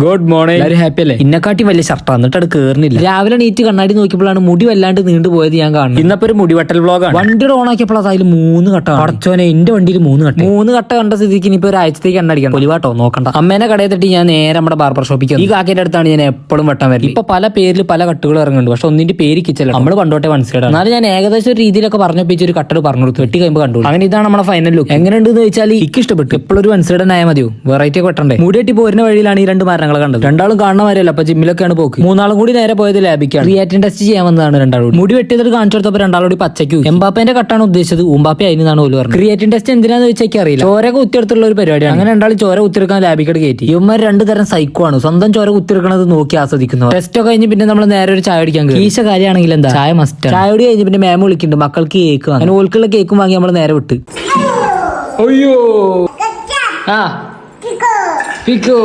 Good morning. എല്ലാവരും happy അല്ലേ? ഇന്നെക്കാട്ടി വലിയ ഷർട്ടാ, എന്നിട്ട് അത് കേറുന്നില്ല. രാവിലെ നീറ്റ് കണ്ണാടി നോക്കിയപ്പോഴാണ് മുടി വല്ലാണ്ട് നീണ്ടു പോയത് ഞാൻ കാണുന്നത്. ഇന്നപ്പോ ഒരു മുടിവെട്ടൽ വ്ലോഗാണ്. വണ്ടിയുടെ ഓൺ ആക്കിയപ്പോൾ അതിൽ 3 കട്ട. പടച്ചോനെ, എന്റെ വണ്ടിയിൽ 3 കട്ട കണ്ട സ്ഥിതിക്ക് ഇനിയിപ്പോ ഒരാഴ്ചത്തേക്ക് എണ്ണടിക്കണം. പൊലിവാട്ടോ നോക്കണ്ട. അമ്മേനെ കടയിൽ തട്ടി ഞാൻ നേരെ നമ്മുടെ ബാർബർ ഷോപ്പിക്ക്. ഈ കാക്കേന്റെ അടുത്താണ് ഞാൻ എപ്പോഴും വെട്ടാൻ വരുന്നത്. ഇപ്പൊ പല പേരിൽ പല കട്ടുകൾ ഇറങ്ങുന്നുണ്ട്, പക്ഷെ ഒന്നിന്റെ പേര് കിച്ചല്ല. നമ്മള് പണ്ടോട്ടെ മനസ്സിലായി. എന്നാലും ഞാൻ ഏകദേശം ഒരു രീതിയിലൊക്കെ പറഞ്ഞപ്പിച്ച് ഒരു കട്ടട് പറഞ്ഞു കൊടുത്തു. വെട്ടി കഴിയുമ്പോൾ കണ്ടു. അങ്ങനെ ഇതാണ് നമ്മുടെ ഫൈനൽ ലുക്ക്. എങ്ങനെയുണ്ട് എന്ന് വെച്ചാൽ എനിക്ക് ഇഷ്ടപ്പെട്ടു. എപ്പോഴും ഒരു കൺസിഡർ ആയാൽ മതിയോ, വെറൈറ്റി ഒക്കെ വെട്ടണ്ടേ. മുടിയെട്ടി പോരുന്ന വഴിയിലാണ് ഈ 2 മരങ്ങളെ കണ്ടത്. രണ്ടാളും കാണുന്ന വരെയല്ല, അപ്പൊ ജിമ്മിലൊക്കെയാണ് പോക്ക്. 3 കൂടി നേരെ പോയത് ലാബിക്കാണ്. ക്രിയാറ്റിൻ ടെസ്റ്റ് ചെയ്യാൻ വന്നതാണ് 2 മുടി വെട്ടിയത് കാണിച്ചു കൊടുത്തപ്പോൾ 2 പച്ചയ്ക്ക്. എംബാപ്പേന്റെ കട്ടാണ് ഉദ്ദേശിച്ചത്, ഊമ്പാപ്പി അതിനാണ് ഓല് പറഞ്ഞത്. ക്രിയാറ്റിൻ ടെസ്റ്റ് എന്തിനാന്ന് വെച്ചാൽ അറിയില്ല. ചോര കുത്തിയെടുത്തുള്ള ഒരു പരിപാടിയാണ്. അങ്ങനെ 2 ചോര കുത്തിയെടുക്കാൻ ലാബിക്കട് കയറ്റി. ഇവന്മാർ 2 തരം സൈക്കോ ആണ്. സ്വന്തം ചോര കുത്തിയെടുക്കുന്നത് നോക്കി ആസ്വദിക്കുന്നത്. ടെസ്റ്റ് ഒക്കെ കഴിഞ്ഞ് പിന്നെ നമ്മൾ നേരെ ഒരു ചായ അടിക്കാൻ കയറി. ഈശ കാര്യമാണെങ്കിൽ എന്താ ചായ മസ്റ്റ്. ചായ കുടി കഴിഞ്ഞ് പിന്നെ മാം വിളിക്കുന്നുണ്ട്, മക്കൾക്ക് കേക്ക് വാങ്ങി. അങ്ങനെ ഓൽക്കുള്ള കേക്കും വാങ്ങി നമ്മൾ നേരെ വിട്ട്. അയ്യോ ആ പിക്കോ